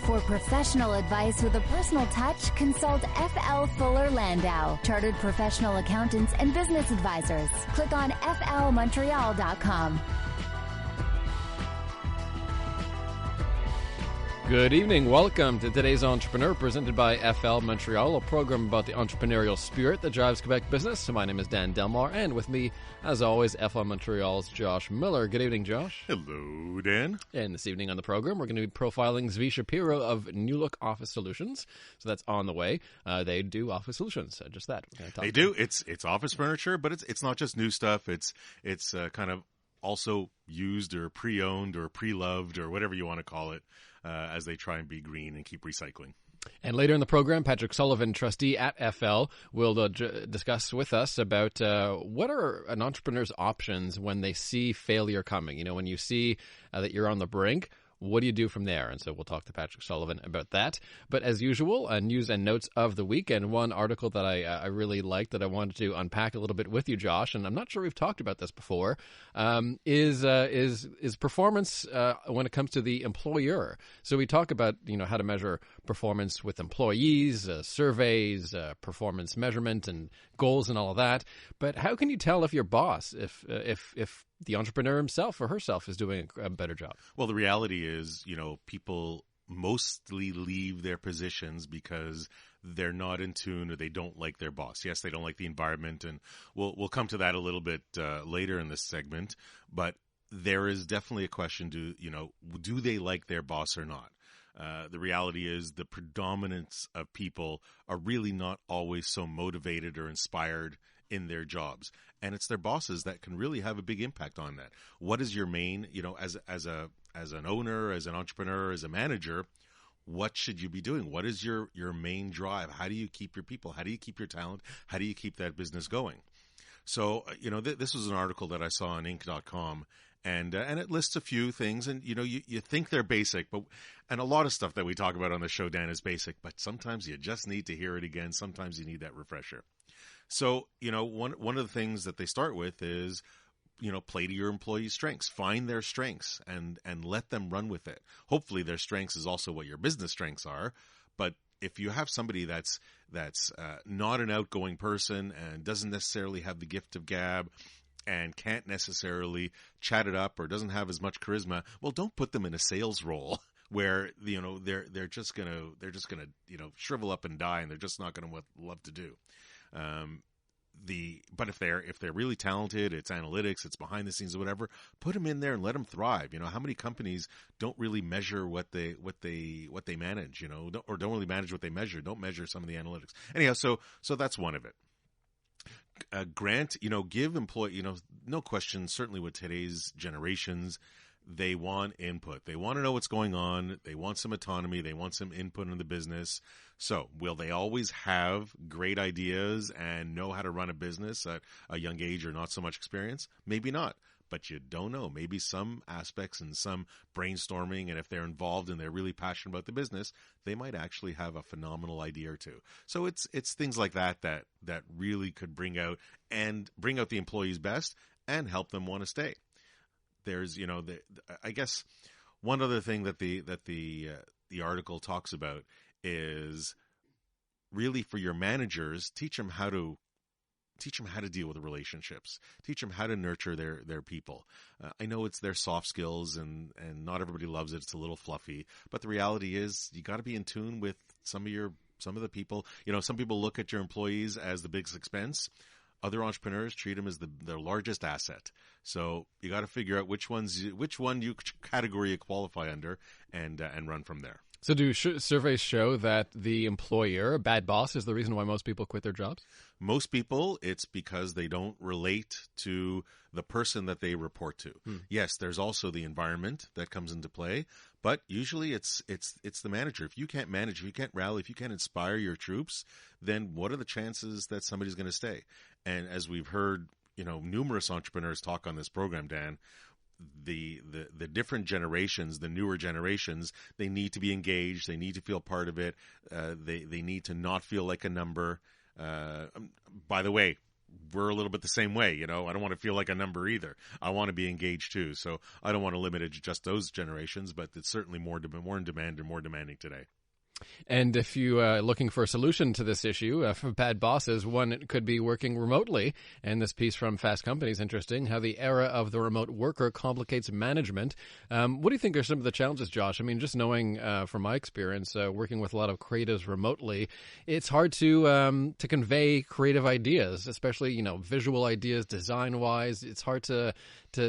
For professional advice with a personal touch, consult F.L. Fuller Landau, Chartered Professional Accountants and Business Advisors. Click on flmontreal.com. Good evening. Welcome to today's Entrepreneur, presented by FL Montreal, a program about the entrepreneurial spirit that drives Quebec business. So my name is Dan Delmar, and with me, as always, FL Montreal's Josh Miller. Good evening, Josh. Hello, Dan. And this evening on the program, we're going to be profiling Zvi Shapiro of Nulook Office Solutions. So that's on the way. They do office solutions, just that. They do. It's office furniture, but it's not just new stuff. It's kind of also used or pre-owned or pre-loved or whatever you want to call it, as they try and be green and keep recycling. And later in the program, Patrick Sullivan, trustee at FL, will discuss with us about what are an entrepreneur's options when they see failure coming. You know, when you see that you're on the brink, what do you do from there? And so we'll talk to Patrick Sullivan about that. But as usual, news and notes of the week. And one article that I really liked that I wanted to unpack a little bit with you, Josh, and I'm not sure we've talked about this before, is performance when it comes to the employer. So we talk about, you know, how to measure performance with employees, surveys, performance measurement and goals and all of that. But how can you tell if your boss, if the entrepreneur himself or herself is doing a better job? Well, the reality is, you know, people mostly leave their positions because they're not in tune or they don't like their boss. Yes, they don't like the environment, and we'll come to that a little bit later in this segment. But there is definitely a question: do they like their boss or not? The reality is the predominance of people are really not always so motivated or inspired in their jobs, and it's their bosses that can really have a big impact on that. What is your main, as an owner, as an entrepreneur, as a manager, what should you be doing? What is your main drive? How do you keep your people? How do you keep your talent? How do you keep that business going? So, this was an article that I saw on Inc.com, and it lists a few things, and you think they're basic, and a lot of stuff that we talk about on the show, Dan, is basic, but sometimes you just need to hear it again. Sometimes you need that refresher. So, one of the things that they start with is, play to your employees' strengths. Find their strengths and let them run with it. Hopefully their strengths is also what your business strengths are. But if you have somebody that's not an outgoing person and doesn't necessarily have the gift of gab and can't necessarily chat it up or doesn't have as much charisma, well, don't put them in a sales role where they're just gonna shrivel up and die, and they're just not gonna love to do. But if they're really talented, it's analytics, it's behind the scenes or whatever, put them in there and let them thrive. How many companies don't really measure what they manage, or don't really manage what they measure, don't measure some of the analytics. Anyhow, so that's one of it. Give employee, no question, certainly with today's generations, they want input. They want to know what's going on. They want some autonomy. They want some input in the business. So will they always have great ideas and know how to run a business at a young age or not so much experience? Maybe not, but you don't know. Maybe some aspects and some brainstorming, and if they're involved and they're really passionate about the business, they might actually have a phenomenal idea or two. So it's things like that really could bring out the employees' best and help them want to stay. There's, I guess one other thing that the article talks about is really for your managers, teach them how to deal with the relationships, teach them how to nurture their people. I know it's their soft skills and not everybody loves it. It's a little fluffy, but the reality is you got to be in tune with some of the people. Some people look at your employees as the biggest expense. Other entrepreneurs treat them as their largest asset. So you got to figure out which category you qualify under and run from there. So do surveys show that the employer, a bad boss, is the reason why most people quit their jobs? Most people, it's because they don't relate to the person that they report to. Yes, there's also the environment that comes into play, but usually it's the manager. If you can't manage, if you can't rally, if you can't inspire your troops, then what are the chances that somebody's going to stay? And as we've heard, numerous entrepreneurs talk on this program, Dan, the different generations, the newer generations, they need to be engaged. They need to feel part of it. They need to not feel like a number. By the way, we're a little bit the same way. I don't want to feel like a number either. I want to be engaged too. So I don't want to limit it to just those generations, but it's certainly more in demand and more demanding today. And if you are looking for a solution to this issue for bad bosses, one could be working remotely. And this piece from Fast Company is interesting, how the era of the remote worker complicates management. What do you think are some of the challenges, Josh? I mean, just knowing from my experience, working with a lot of creatives remotely, it's hard to convey creative ideas, especially, visual ideas, design-wise. It's hard to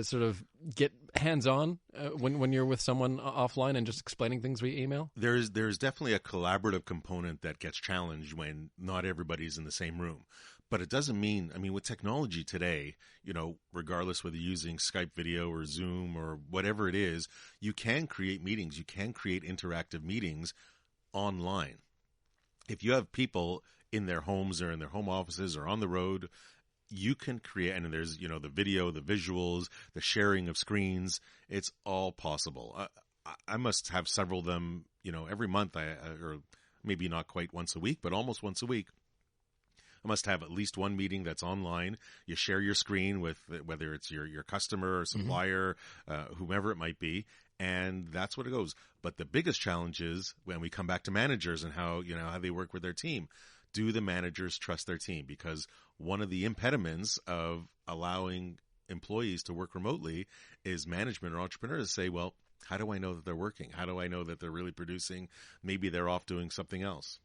sort of get hands-on when you're with someone offline and just explaining things via email? There's definitely a collaborative component that gets challenged when not everybody's in the same room. But it doesn't mean, with technology today, regardless whether you're using Skype video or Zoom or whatever it is, you can create meetings. You can create interactive meetings online. If you have people in their homes or in their home offices or on the road, you can create, and there's, the video, the visuals, the sharing of screens. It's all possible. I must have several of them, every month, or maybe not quite once a week, but almost once a week. I must have at least one meeting that's online. You share your screen with whether it's your customer or supplier, whomever it might be. And that's what it goes. But the biggest challenge is when we come back to managers and how they work with their team. Do the managers trust their team? Because one of the impediments of allowing employees to work remotely is management or entrepreneurs say, well, how do I know that they're working? How do I know that they're really producing? Maybe they're off doing something else.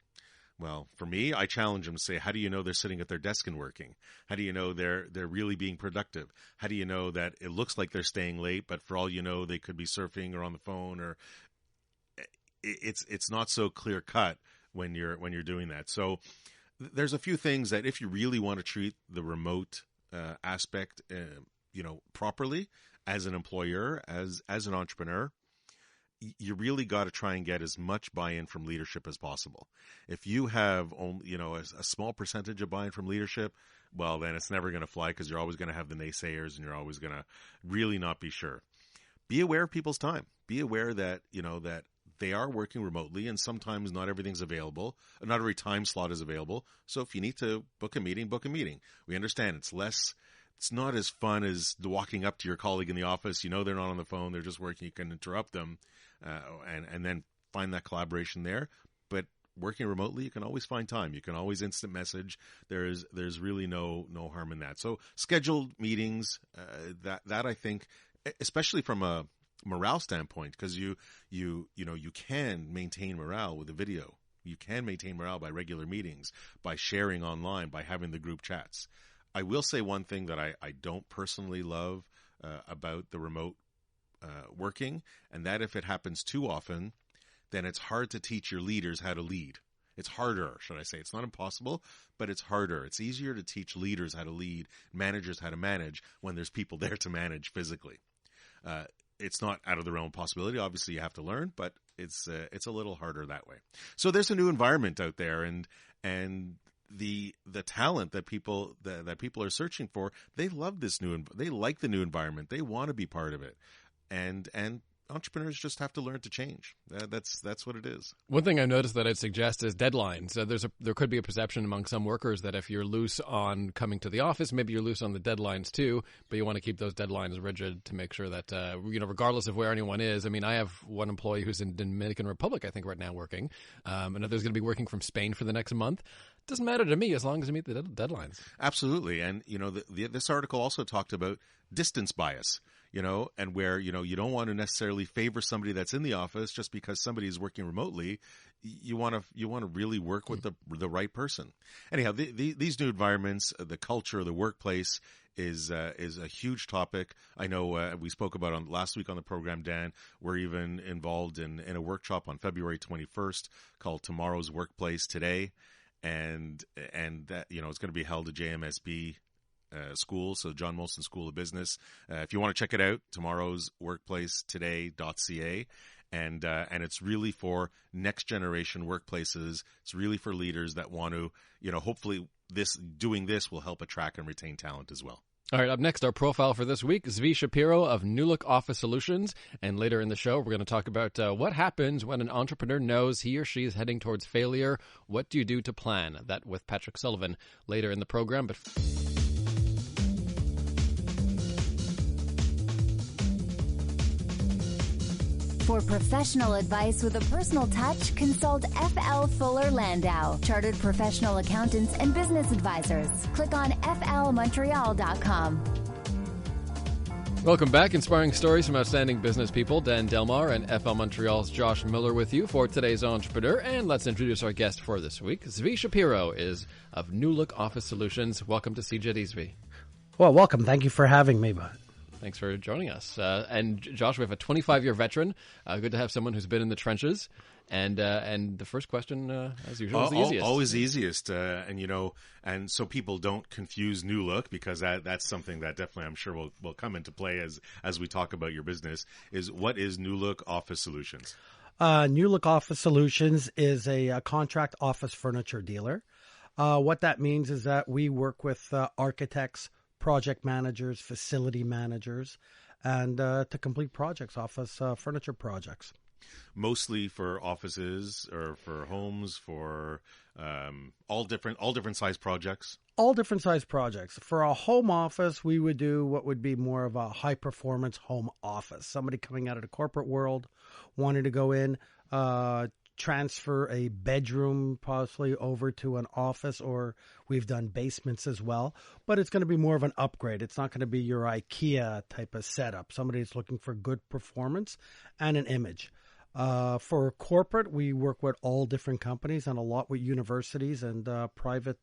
Well, for me, I challenge them to say, how do you know they're sitting at their desk and working? How do you know they're really being productive? How do you know that it looks like they're staying late, but for all you know, they could be surfing or on the phone? Or it's not so clear cut when you're doing that. So there's a few things that if you really want to treat the remote aspect, properly as an employer, as an entrepreneur, you really got to try and get as much buy-in from leadership as possible. If you have only, a small percentage of buy-in from leadership, well, then it's never going to fly because you're always going to have the naysayers and you're always going to really not be sure. Be aware of people's time. Be aware that, that they are working remotely and sometimes not everything's available. Not every time slot is available. So if you need to book a meeting, book a meeting. We understand it's not as fun as walking up to your colleague in the office. They're not on the phone. They're just working. You can interrupt them and then find that collaboration there. But working remotely, you can always find time. You can always instant message. There's really no harm in that. So scheduled meetings, that I think, especially from a morale standpoint, because you can maintain morale with a video. You can maintain morale by regular meetings, by sharing online, by having the group chats. I will say one thing that I don't personally love about the remote working, and that if it happens too often, then it's hard to teach your leaders how to lead. It's harder, should I say. It's not impossible, but it's harder. It's easier to teach leaders how to lead, managers how to manage when there's people there to manage physically. It's not out of the realm of possibility. Obviously, you have to learn, but it's a little harder that way. So there's a new environment out there, and the talent that people are searching for, they love this they like the new environment. They want to be part of it, and entrepreneurs just have to learn to change. That's what it is. One thing I noticed that I'd suggest is deadlines. There could be a perception among some workers that if you're loose on coming to the office, maybe you're loose on the deadlines too, but you want to keep those deadlines rigid to make sure that, regardless of where anyone is. I mean, I have one employee who's in Dominican Republic, I think, right now working. Another's going to be working from Spain for the next month. It doesn't matter to me as long as you meet the deadlines. Absolutely. And, this article also talked about distance bias. And where, you don't want to necessarily favor somebody that's in the office just because somebody is working remotely. You want to really work with the right person. Anyhow, these new environments, the culture, the workplace is a huge topic. I know we spoke about on last week on the program, Dan. We're even involved in a workshop on February 21st called Tomorrow's Workplace Today, and that it's going to be held at JMSB school, so John Molson School of Business. If you want to check it out, tomorrowsworkplacetoday.ca, and it's really for next generation workplaces. It's really for leaders that want to, hopefully doing this will help attract and retain talent as well. All right, up next, our profile for this week, Zvi Shapiro of Nulook Office Solutions. And later in the show, we're going to talk about what happens when an entrepreneur knows he or she is heading towards failure. What do you do to plan? That with Patrick Sullivan later in the program. But For professional advice with a personal touch, consult FL Fuller Landau, Chartered Professional Accountants and Business Advisors. Click on flmontreal.com. Welcome back. Inspiring stories from outstanding business people. Dan Delmar and FL Montreal's Josh Miller with you for today's Entrepreneur. And let's introduce our guest for this week. Zvi Shapiro is of Nulook Office Solutions. Welcome to CJD, Zvi. Well, welcome. Thank you for having me, bud. Thanks for joining us. And Josh, we have a 25-year veteran. Good to have someone who's been in the trenches. And the first question, as usual, is the easiest. Always easiest. And so people don't confuse Nulook, because that's something that definitely I'm sure will come into play as we talk about your business, is what is Nulook Office Solutions? Nulook Office Solutions is a contract office furniture dealer. What that means is that we work with architects, project managers, facility managers, and to complete projects, office furniture projects. Mostly for offices or for homes, for all different size projects? All different size projects. For a home office, we would do what would be more of a high-performance home office. Somebody coming out of the corporate world, wanting to go in, transfer a bedroom possibly over to an office, or we've done basements as well. But it's going to be more of an upgrade. It's not going to be your IKEA type of setup. Somebody that's looking for good performance and an image. For corporate, we work with all different companies and a lot with universities and private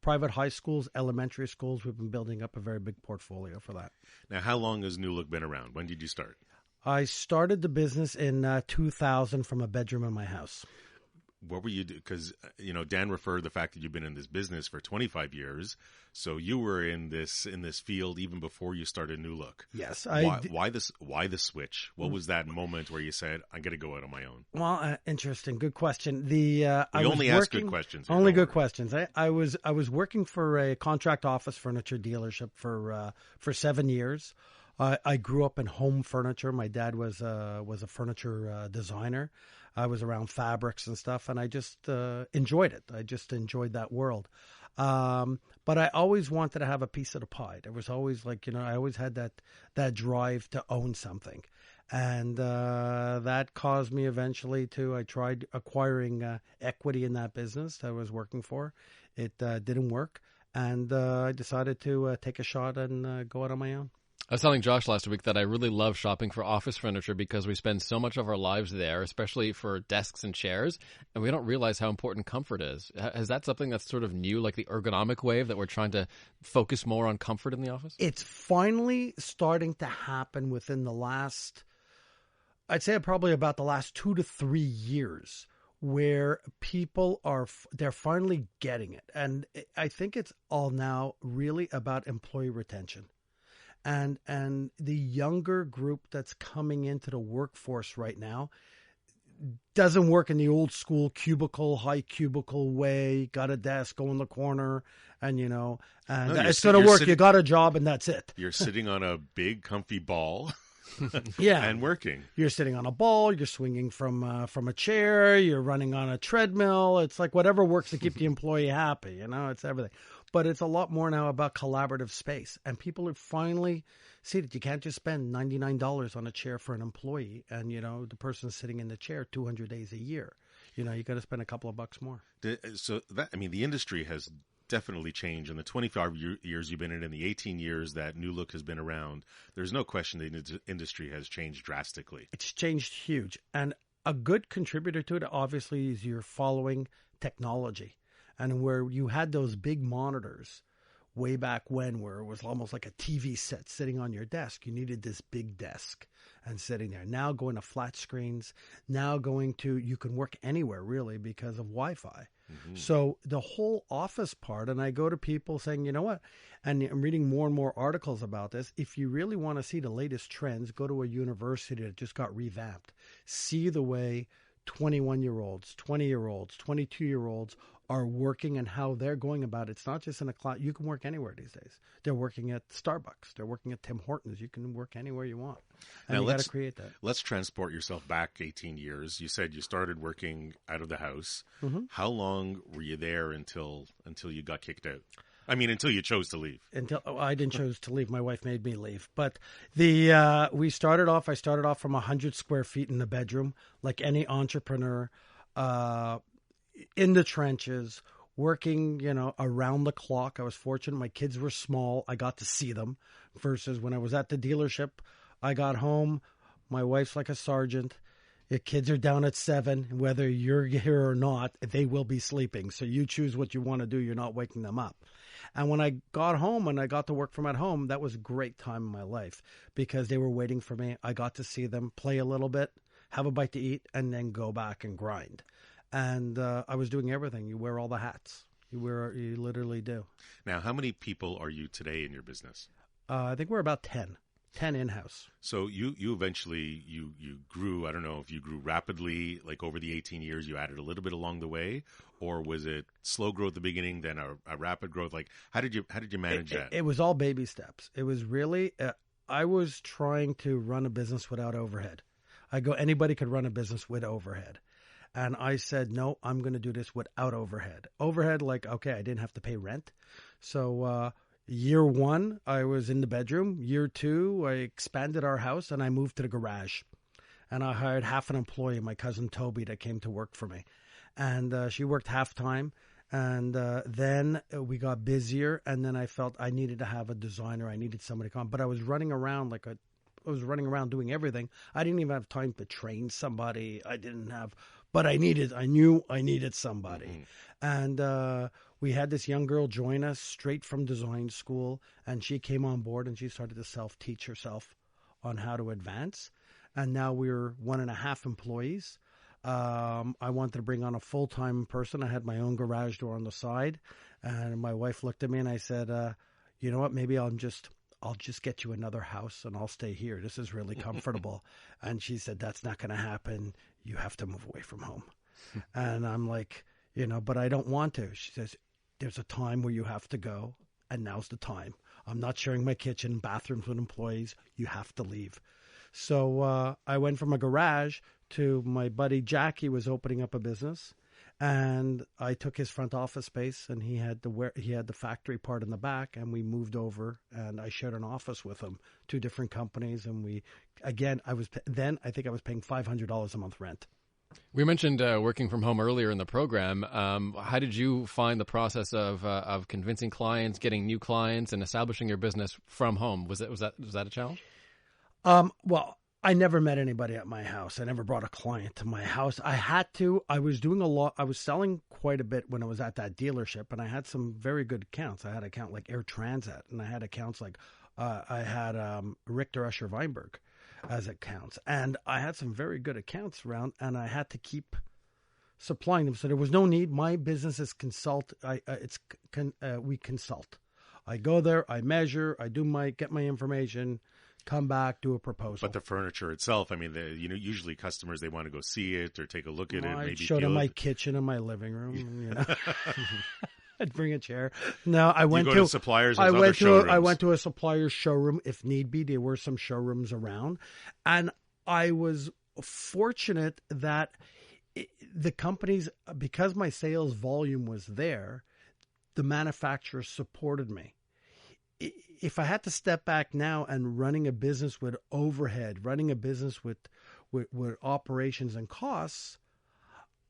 high schools, elementary schools. We've been building up a very big portfolio for that. Now, how long has Nulook been around? When did you start? I started the business in 2000 from a bedroom in my house. What were you do? Because Dan referred the fact that you've been in this business for 25 years, so you were in this field even before you started Nulook. Yes, Why the switch? What was that moment where you said, "I'm going to go out on my own"? Well, interesting, good question. I only ask good questions. Only good questions. I was working for a contract office furniture dealership for 7 years. I grew up in home furniture. My dad was a furniture designer. I was around fabrics and stuff, and I just enjoyed it. I just enjoyed that world. But I always wanted to have a piece of the pie. There was always I always had that drive to own something. And that caused me eventually I tried acquiring equity in that business that I was working for. It didn't work. And I decided to take a shot and go out on my own. I was telling Josh last week that I really love shopping for office furniture because we spend so much of our lives there, especially for desks and chairs, and we don't realize how important comfort is. Is that something that's sort of new, like the ergonomic wave, that we're trying to focus more on comfort in the office? It's finally starting to happen within the last, I'd say probably about the last 2 to 3 years, where people they're finally getting it. And I think it's all now really about employee retention. And the younger group that's coming into the workforce right now doesn't work in the old school high cubicle way. Got a desk, go in the corner, and it's going to work. You got a job, and that's it. You're sitting on a big, comfy ball. Yeah, and working. You're sitting on a ball. You're swinging from a chair. You're running on a treadmill. It's like whatever works to keep the employee happy. It's everything. But it's a lot more now about collaborative space, and people have finally see that you can't just spend $99 on a chair for an employee, and the person's sitting in the chair 200 days a year. You got to spend a couple of bucks more. So the industry has definitely changed in the 25 years you've been in the 18 years that Nulook has been around. There's no question the industry has changed drastically. It's changed huge. And a good contributor to it, obviously, is you're following technology. And where you had those big monitors way back when, where it was almost like a TV set sitting on your desk, you needed this big desk and sitting there. Now going to flat screens, you can work anywhere really because of Wi-Fi. Mm-hmm. So the whole office part, and I go to people saying, you know what, and I'm reading more and more articles about this. If you really want to see the latest trends, go to a university that just got revamped. See the way 21-year-olds, 20-year-olds, 22-year-olds are working and how they're going about it. It's not just in a cloud. You can work anywhere these days. They're working at Starbucks. They're working at Tim Hortons. You can work anywhere you want. And you got to create that. Let's transport yourself back 18 years. You said you started working out of the house. Mm-hmm. How long were you there until you got kicked out? I mean, until you chose to leave. I didn't choose to leave. My wife made me leave. But I started off from 100 square feet in the bedroom, like any entrepreneur, in the trenches, working, around the clock. I was fortunate. My kids were small. I got to see them versus when I was at the dealership, I got home. My wife's like a sergeant. Your kids are down at 7. Whether you're here or not, they will be sleeping. So you choose what you want to do. You're not waking them up. And when I got home and I got to work from at home, that was a great time in my life because they were waiting for me. I got to see them play a little bit, have a bite to eat, and then go back and grind. And I was doing everything. You wear all the hats. You literally do. Now, how many people are you today in your business? I think we're about 10 in-house. So you eventually, you grew, I don't know if you grew rapidly, like over the 18 years, you added a little bit along the way, or was it slow growth at the beginning, then a rapid growth? Like, how did you manage that? It was all baby steps. It was really, I was trying to run a business without overhead. Anybody could run a business with overhead. And I said, no, I'm going to do this without overhead. Overhead, like, okay, I didn't have to pay rent. So, year 1, I was in the bedroom. Year 2, I expanded our house and I moved to the garage. And I hired half an employee, my cousin Toby, that came to work for me. And she worked half time. And then we got busier. And then I felt I needed to have a designer. I needed somebody to come. But I was running around doing everything. I didn't even have time to train somebody. But I knew I needed somebody. Mm-hmm. And we had this young girl join us straight from design school, and she came on board and she started to self-teach herself on how to advance. And now we're 1.5 employees. I wanted to bring on a full-time person. I had my own garage door on the side, and my wife looked at me and I said, you know what, maybe I'll just get you another house and I'll stay here. This is really comfortable. And she said, that's not going to happen. You have to move away from home. And I'm like, but I don't want to. She says, there's a time where you have to go, and now's the time. I'm not sharing my kitchen, bathrooms with employees. You have to leave. So I went from a garage to my buddy Jackie was opening up a business, and I took his front office space, and he had the factory part in the back, and we moved over, and I shared an office with him, 2 different companies, and I think I was paying $500 a month rent. We mentioned working from home earlier in the program. How did you find the process of convincing clients, getting new clients, and establishing your business from home? Was that a challenge? Well, I never met anybody at my house. I never brought a client to my house. I had to. I was doing a lot. I was selling quite a bit when I was at that dealership, and I had some very good accounts. I had an account like Air Transat, and I had accounts like I had Richter Usher Weinberg as accounts, and I had some very good accounts around, and I had to keep supplying them. So there was no need. My business is consult. We consult. I go there, I measure, get my information, come back, do a proposal. But the furniture itself, I mean, usually customers, they want to go see it or take a look at it. I maybe showed them my kitchen and my living room. I'd bring a chair. No, I went to suppliers. I went to a supplier's showroom if need be. There were some showrooms around, and I was fortunate that the companies, because my sales volume was there, the manufacturers supported me. If I had to step back now and running a business with overhead, running a business with operations and costs,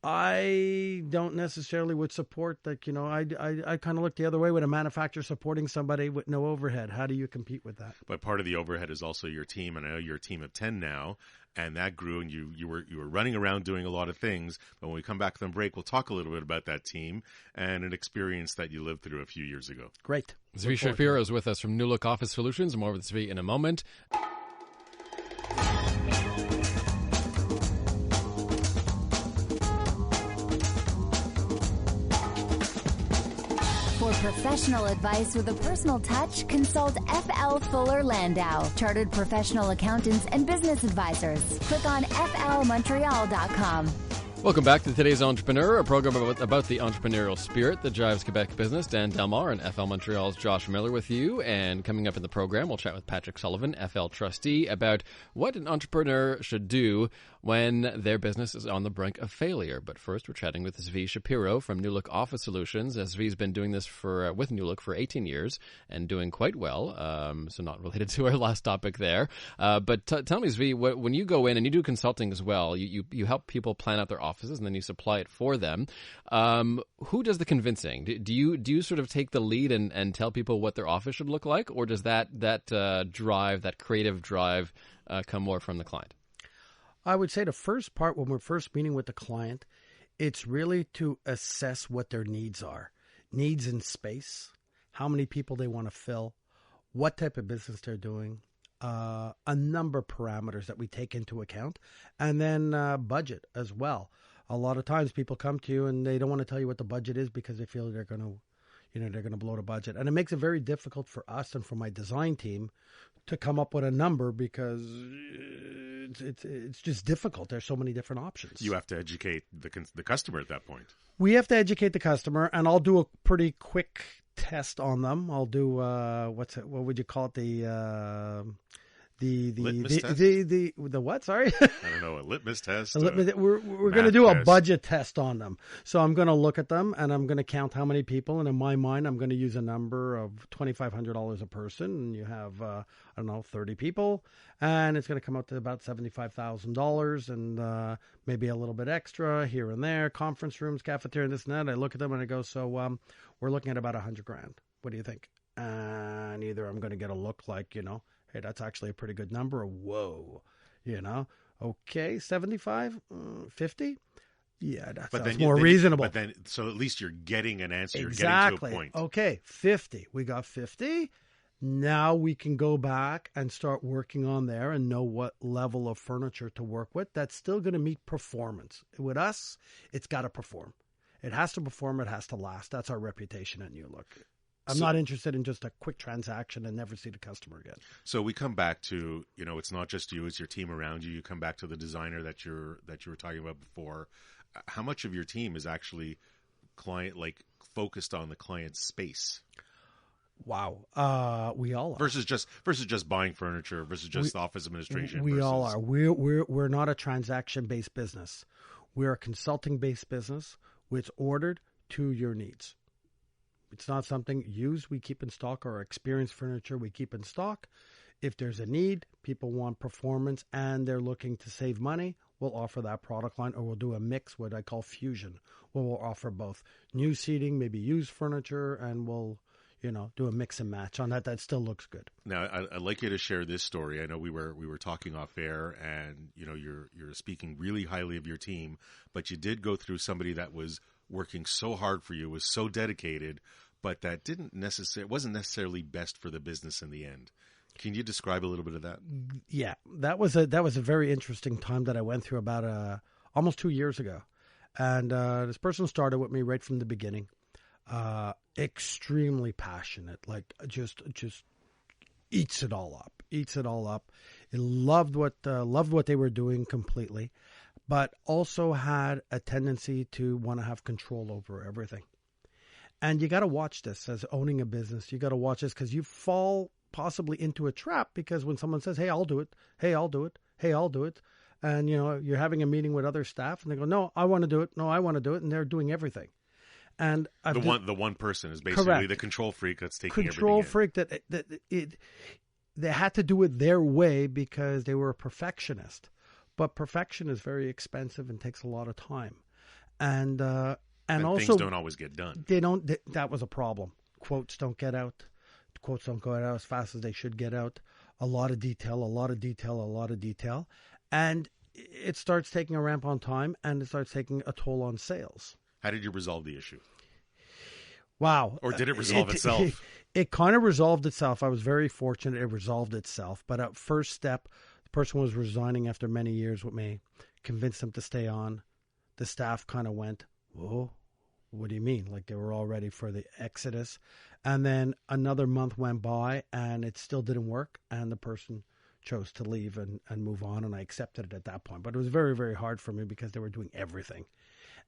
I don't necessarily would support that. I kind of look the other way with a manufacturer supporting somebody with no overhead. How do you compete with that? But part of the overhead is also your team, and I know you're a team of 10 now, and that grew, and you were running around doing a lot of things. But when we come back from break, we'll talk a little bit about that team and an experience that you lived through a few years ago. Great. Zvi Shapiro is with us from Nulook Office Solutions. More with Zvi in a moment. For professional advice with a personal touch, consult FL Fuller Landau, Chartered Professional Accountants and Business Advisors. Click on flmontreal.com. Welcome back to Today's Entrepreneur, a program about the entrepreneurial spirit that drives Quebec business. Dan Delmar and FL Montreal's Josh Miller with you. And coming up in the program, we'll chat with Patrick Sullivan, FL trustee, about what an entrepreneur should do when their business is on the brink of failure. But first, we're chatting with Zvi Shapiro from Nulook Office Solutions. Zvi's been doing this with Nulook for 18 years and doing quite well. So not related to our last topic there. But tell me, Zvi, when you go in and you do consulting as well, you help people plan out their offices and then you supply it for them. Who does the convincing? Do you sort of take the lead and tell people what their office should look like, or does that drive, that creative drive, come more from the client? I would say the first part, when we're first meeting with the client, it's really to assess what their needs are. Needs in space, how many people they want to fill, what type of business they're doing, a number of parameters that we take into account, and then budget as well. A lot of times people come to you and they don't want to tell you what the budget is because they feel they're going to blow the budget. And it makes it very difficult for us and for my design team to come up with a number because it's just difficult. There's so many different options. You have to educate the customer at that point. We have to educate the customer, and I'll do a pretty quick test on them. I'll do what would you call it? The what? Sorry, I don't know. A litmus test. We're going to do a budget test on them. So I'm going to look at them and I'm going to count how many people. And in my mind, I'm going to use a number of $2,500 a person. And you have 30 people, and it's going to come out to about $75,000, and maybe a little bit extra here and there. Conference rooms, cafeteria, and this and that. I look at them and I go, so we're looking at about $100,000. What do you think? And either I'm going to get a look like, hey, that's actually a pretty good number. Or, whoa, okay, 75, 50. Yeah, that sounds more reasonable. But then, so at least you're getting an answer. Exactly. You're getting to a point. Okay, 50. We got 50. Now we can go back and start working on there and know what level of furniture to work with. That's still going to meet performance. With us, it's got to perform. It has to perform. It has to last. That's our reputation at Nulook. I'm not interested in just a quick transaction and never see the customer again. So we come back to, it's not just you, it's your team around you. You come back to the designer that you were talking about before. How much of your team is actually focused on the client's space? Wow. We all are. Versus just buying furniture, versus just office administration. We all are. We're not a transaction-based business. We're a consulting-based business which ordered to your needs. It's not something used we keep in stock, or experienced furniture we keep in stock. If there's a need, people want performance, and they're looking to save money, we'll offer that product line, or we'll do a mix, what I call fusion, where we'll offer both new seating, maybe used furniture, and we'll do a mix and match on that. That still looks good. Now, I'd like you to share this story. I know we were talking off air, and you're speaking really highly of your team, but you did go through somebody that was working so hard for you, was so dedicated, but that wasn't necessarily best for the business in the end. Can you describe a little bit of that? Yeah, that was a very interesting time that I went through about almost 2 years ago, and this person started with me right from the beginning. Extremely passionate, like just eats it all up. He loved what they were doing completely, but also had a tendency to want to have control over everything. And you got to watch this as owning a business. You got to watch this because you fall possibly into a trap, because when someone says, "Hey, I'll do it. Hey, I'll do it. Hey, I'll do it," and you're having a meeting with other staff and they go, "No, I want to do it. No, I want to do it," and they're doing everything. And the one person is basically correct. The control freak that's taking control everything freak they had to do it their way because they were a perfectionist. But perfection is very expensive and takes a lot of time, and also things don't always get done. That was a problem. Quotes don't get out. Quotes don't go out as fast as they should get out. A lot of detail, and it starts taking a ramp on time, and it starts taking a toll on sales. How did you resolve the issue? Wow. Or did it resolve itself? It kind of resolved itself. I was very fortunate it resolved itself. But at first step, the person was resigning after many years with me, convinced them to stay on. The staff kind of went, "Whoa, what do you mean?" Like they were all ready for the exodus. And then another month went by and it still didn't work. And the person chose to leave and move on, and I accepted it at that point. But it was very, very hard for me because they were doing everything.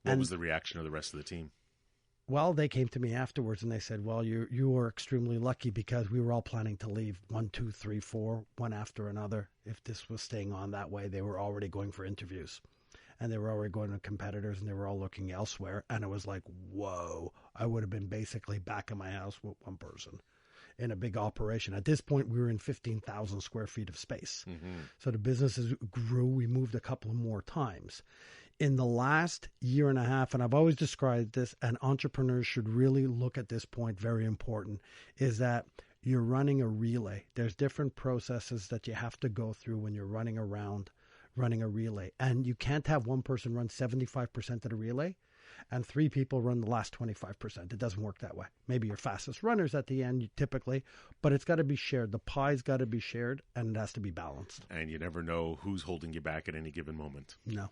What was the reaction of the rest of the team? Well, they came to me afterwards and they said, well, you were extremely lucky because we were all planning to leave 1, 2, 3, 4, one after another. If this was staying on that way, they were already going for interviews and they were already going to competitors and they were all looking elsewhere. And it was like, whoa, I would have been basically back in my house with one person in a big operation. At this point, we were in 15,000 square feet of space. Mm-hmm. So the businesses grew. We moved a couple of more times. In the last year and a half, and I've always described this, and entrepreneurs should really look at this point, very important, is that you're running a relay. There's different processes that you have to go through when you're running a relay. And you can't have one person run 75% of the relay and 3 people run the last 25%. It doesn't work that way. Maybe your fastest runners at the end, typically, but it's got to be shared. The pie's got to be shared, and it has to be balanced. And you never know who's holding you back at any given moment. No,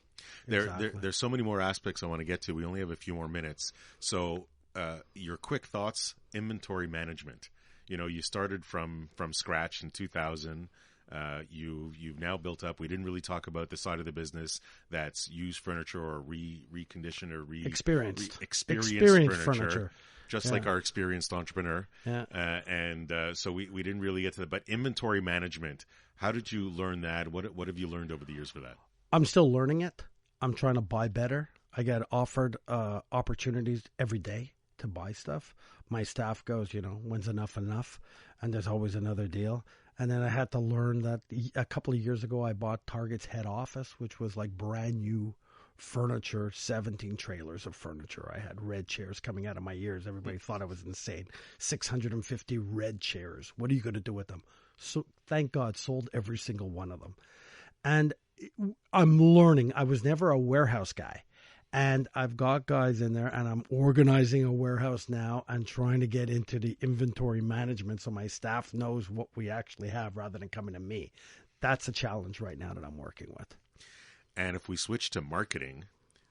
exactly. There's so many more aspects I want to get to. We only have a few more minutes. So your quick thoughts, inventory management. You started from scratch in 2000. You've now built up. We didn't really talk about the side of the business that's used furniture or reconditioned or experienced furniture. Just like our experienced entrepreneur. Yeah. So we didn't really get to that. But inventory management, how did you learn that? What have you learned over the years for that? I'm still learning it. I'm trying to buy better. I get offered opportunities every day to buy stuff. My staff goes, when's enough? And there's always another deal. And then I had to learn that a couple of years ago, I bought Target's head office, which was like brand new furniture, 17 trailers of furniture. I had red chairs coming out of my ears. Everybody thought I was insane. 650 red chairs. What are you going to do with them? So thank God, sold every single one of them. And I'm learning. I was never a warehouse guy. And I've got guys in there, and I'm organizing a warehouse now and trying to get into the inventory management so my staff knows what we actually have rather than coming to me. That's a challenge right now that I'm working with. And if we switch to marketing,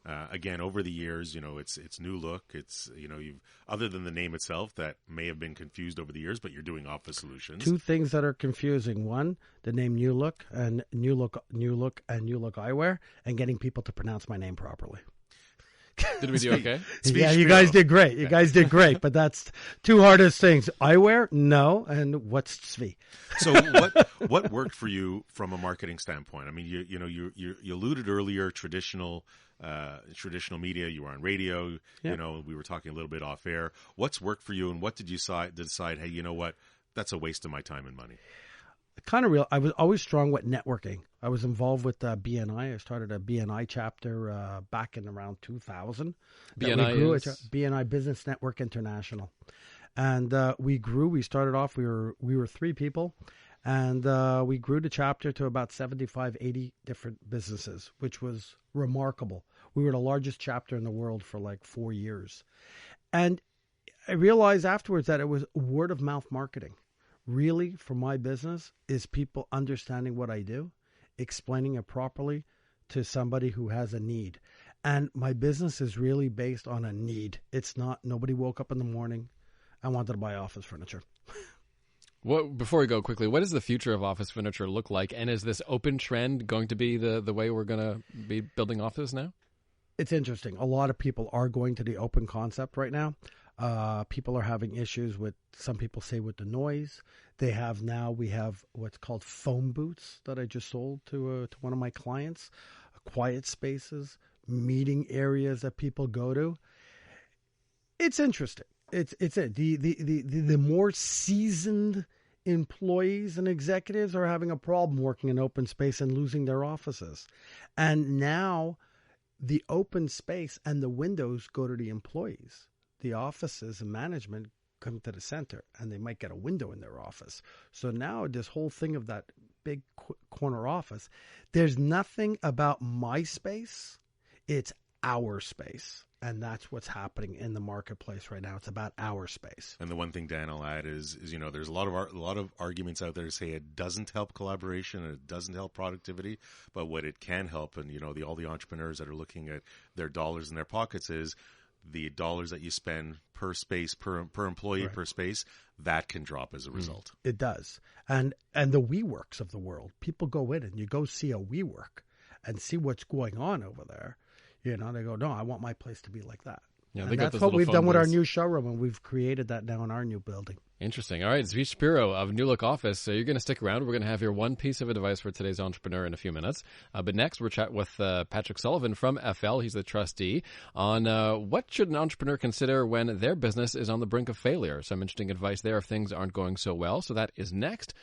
again, over the years, it's Nulook. It's, you've, other than the name itself that may have been confused over the years, but you're doing office solutions. 2 things that are confusing. One, the name Nulook and Nulook Eyewear, and getting people to pronounce my name properly. Did we do okay? Yeah, you guys did great. You guys did great, but that's 2 hardest things. Eyewear? No. And what's Zvi? So what worked for you from a marketing standpoint? I mean, you alluded earlier, traditional media, you were on radio, we were talking a little bit off air. What's worked for you, and what did you decide, hey, you know what, that's a waste of my time and money? I was always strong with networking. I was involved with BNI. I started a BNI chapter back in around 2000. BNI Business Network International. And we grew. We started off, we were 3 people. And we grew the chapter to about 75, 80 different businesses, which was remarkable. We were the largest chapter in the world for like 4 years. And I realized afterwards that it was word of mouth marketing. Really, for my business, is people understanding what I do, explaining it properly to somebody who has a need. And my business is really based on a need. It's not, nobody woke up in the morning and wanted to buy office furniture. Before we go quickly, what does the future of office furniture look like? And is this open trend going to be the way we're going to be building offices now? It's interesting. A lot of people are going to the open concept right now. People are having issues with, some people say, with the noise. We have what's called foam booths that I just sold to one of my clients, quiet spaces, meeting areas that people go to. It's interesting. The more seasoned employees and executives are having a problem working in open space and losing their offices. And now the open space and the windows go to the employees. The offices and management come to the center, and they might get a window in their office. So now this whole thing of that big corner office, there's nothing about my space. It's our space. And that's what's happening in the marketplace right now. It's about our space. And the one thing, Dan, I'll add is there's a lot of arguments out there to say it doesn't help collaboration and it doesn't help productivity. But what it can help, and all the entrepreneurs that are looking at their dollars in their pockets, is the dollars that you spend per space, per employee, per space, that can drop as a result. It does. And the WeWorks of the world, people go in and you go see a WeWork and see what's going on over there. They go, no, I want my place to be like that. Yeah, and that's what we've done with our new showroom, and we've created that now in our new building. Interesting. All right, Zvi Shapiro of Nulook Office. So you're going to stick around. We're going to have your one piece of advice for today's entrepreneur in a few minutes. But next, we're chatting with Patrick Sullivan from FL. He's the trustee on what should an entrepreneur consider when their business is on the brink of failure. Some interesting advice there if things aren't going so well. So that is next.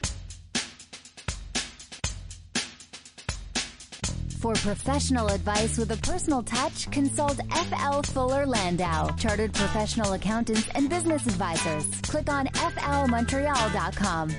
For professional advice with a personal touch, consult FL Fuller Landau, Chartered Professional Accountants and Business Advisors. Click on flmontreal.com.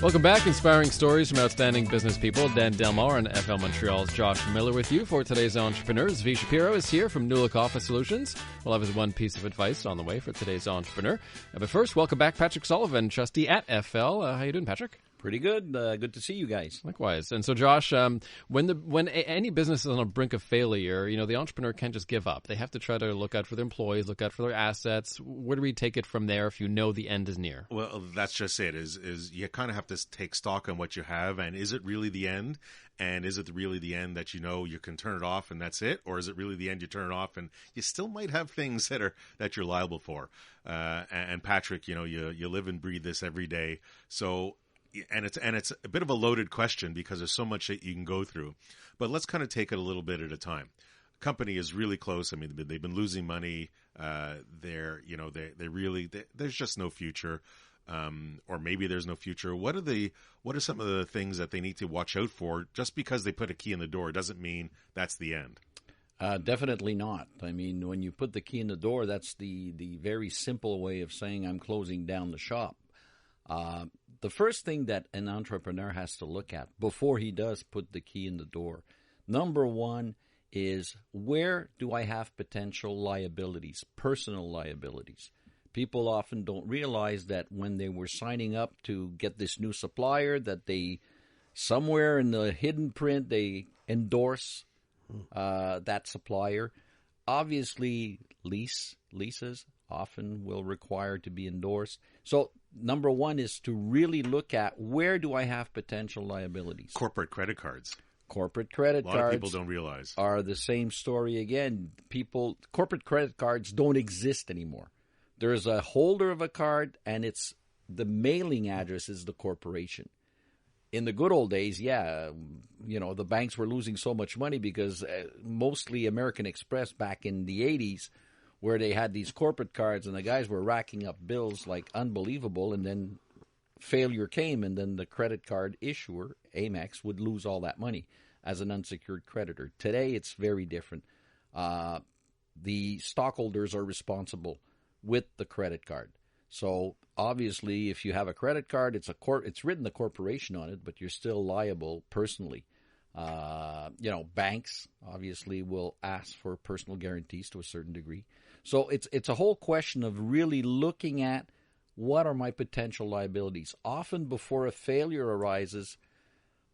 Welcome back. Inspiring stories from outstanding business people. Dan Delmar and FL Montreal's Josh Miller with you for today's entrepreneur. Zvi Shapiro is here from Nulook Office Solutions. We'll have his one piece of advice on the way for today's entrepreneur. But first, welcome back Patrick Sullivan, trustee at FL. How you doing, Patrick? Pretty good. Good to see you guys. Likewise. And so, Josh, when any business is on a brink of failure, the entrepreneur can't just give up. They have to try to look out for their employees, look out for their assets. Where do we take it from there if you know the end is near? Well, that's just it. Is you kind of have to take stock on what you have, and is it really the end? And is it really the end that you can turn it off and that's it, or is it really the end you turn it off and you still might have things that you're liable for? And Patrick, you live and breathe this every day, so. And it's a bit of a loaded question because there's so much that you can go through, but let's kind of take it a little bit at a time. Company is really close. I mean, they've been losing money. There's just no future, or maybe there's no future. What are some of the things that they need to watch out for? Just because they put a key in the door doesn't mean that's the end. Definitely not. I mean, when you put the key in the door, that's the very simple way of saying I'm closing down the shop. The first thing that an entrepreneur has to look at before he does put the key in the door, number one is where do I have potential liabilities, personal liabilities? People often don't realize that when they were signing up to get this new supplier that they, somewhere in the hidden print, they endorse that supplier. Obviously, leases often will require to be endorsed. So number one is to really look at where do I have potential liabilities. Corporate credit cards. Corporate credit cards. A lot of people don't realize. Are the same story again. Corporate credit cards don't exist anymore. There's a holder of a card, and it's the mailing address is the corporation. In the good old days, the banks were losing so much money because mostly American Express back in the 80s, where they had these corporate cards and the guys were racking up bills like unbelievable, and then failure came, and then the credit card issuer, Amex, would lose all that money as an unsecured creditor. Today, it's very different. The stockholders are responsible with the credit card. So obviously, if you have a credit card, it's written the corporation on it, but you're still liable personally. Banks obviously will ask for personal guarantees to a certain degree. So it's a whole question of really looking at what are my potential liabilities. Often before a failure arises,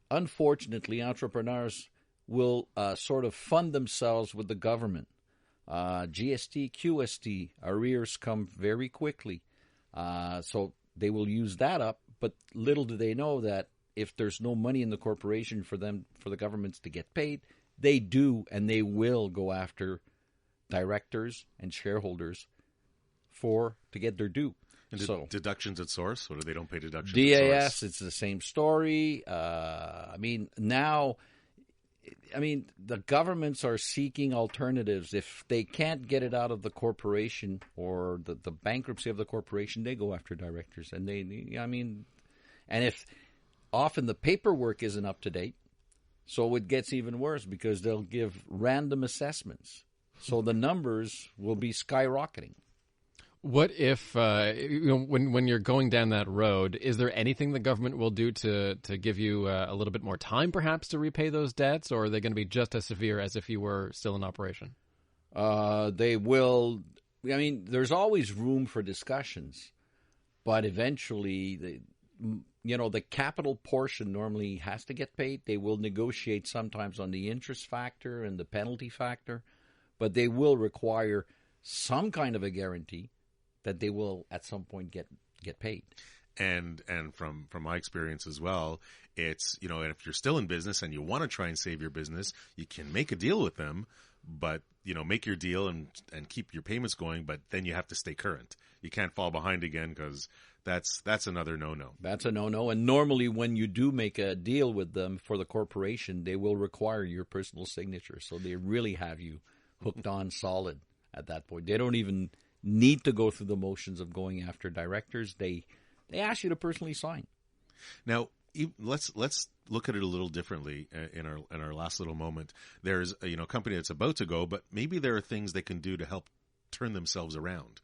unfortunately, entrepreneurs will sort of fund themselves with the government. GST, QST, arrears come very quickly. So they will use that up, but little do they know that if there's no money in the corporation for the governments to get paid, they do and they will go after directors and shareholders to get their due. And deductions at source, or they don't pay deductions DAS, at source? It's the same story. The governments are seeking alternatives. If they can't get it out of the corporation or the bankruptcy of the corporation, they go after directors. And if often the paperwork isn't up to date, so it gets even worse because they'll give random assessments. So the numbers will be skyrocketing. What if, when you're going down that road, is there anything the government will do to give you a little bit more time, perhaps, to repay those debts, or are they going to be just as severe as if you were still in operation? They will. There's always room for discussions, but eventually, the capital portion normally has to get paid. They will negotiate sometimes on the interest factor and the penalty factor. but they will require some kind of a guarantee that they will at some point get paid. And from my experience as well, it's, you know, and if you're still in business and you want to try and save your business, you can make a deal with them, but, you know, make your deal and keep your payments going, but then you have to stay current. You can't fall behind again, because that's another no-no. That's a no-no. And normally when you do make a deal with them for the corporation, they will require your personal signature. So they really have you hooked on solid at that point. They don't even need to go through the motions of going after directors. They ask you to personally sign. Now, let's look at it a little differently in our last little moment. There's a company that's about to go, but maybe there are things they can do to help turn themselves around.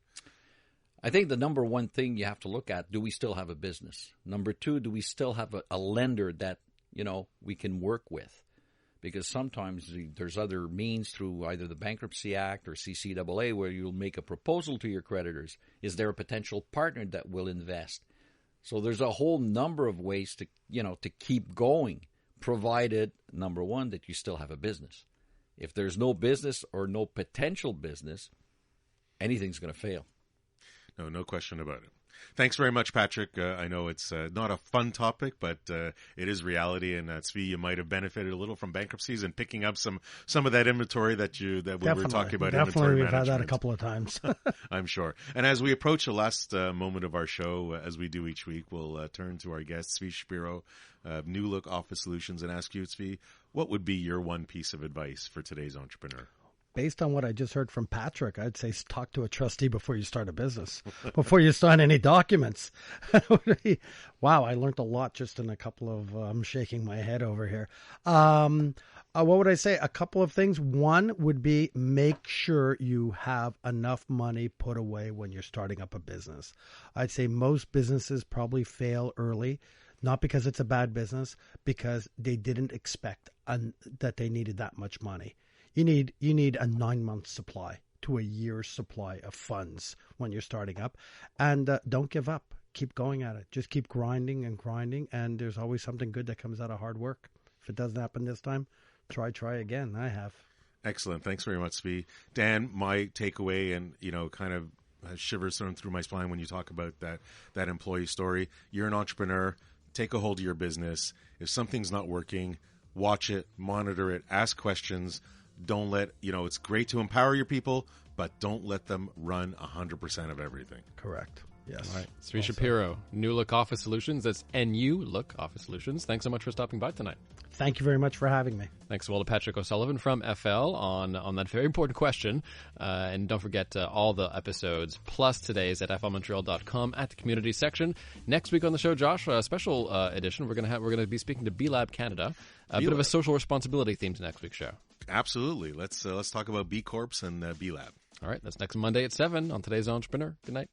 I think the number one thing you have to look at, do we still have a business? Number two, do we still have a lender that, you know, we can work with? Because sometimes there's other means through either the Bankruptcy Act or CCAA where you'll make a proposal to your creditors. Is there a potential partner that will invest? So there's a whole number of ways to keep going, provided, number one, that you still have a business. If there's no business or no potential business, anything's going to fail. No question about it. Thanks very much, Patrick. I know it's not a fun topic, but it is reality. And Zvi, you might have benefited a little from bankruptcies and picking up some of that inventory that we were talking about. Definitely, we've management. had that a couple of times. I'm sure. And as we approach the last moment of our show, as we do each week, we'll turn to our guest, Zvi Shapiro, Nulook Office Solutions, and ask you, Zvi, what would be your one piece of advice for today's entrepreneur? Based on what I just heard from Patrick, I'd say talk to a trustee before you start a business, before you sign any documents. Wow, I learned a lot just in a couple of, I'm shaking my head over here. What would I say? A couple of things. One would be make sure you have enough money put away when you're starting up a business. I'd say most businesses probably fail early, not because it's a bad business, because they didn't expect that they needed that much money. You need a 9-month supply to a year's supply of funds when you're starting up. And don't give up. Keep going at it. Just keep grinding and grinding. And there's always something good that comes out of hard work. If it doesn't happen this time, try again. I have. Excellent. Thanks very much, Zvi. Dan, my takeaway, and, kind of shivers run through my spine when you talk about that employee story. You're an entrepreneur. Take a hold of your business. If something's not working, watch it, monitor it, ask questions. Don't let, it's great to empower your people, but don't let them run 100% of everything. Correct. Yes. All right. Zvi Shapiro, Nulook Office Solutions. That's Nulook Office Solutions. Thanks so much for stopping by tonight. Thank you very much for having me. Thanks as well to Patrick O'Sullivan from FL on that very important question. And don't forget all the episodes, plus today's at flmontreal.com at the community section. Next week on the show, Josh, a special edition. We're going to be speaking to B-Lab Canada. A bit of a social responsibility theme to next week's show. Absolutely. Let's talk about B Corps and B Lab. All right. That's next Monday at 7 on Today's Entrepreneur. Good night.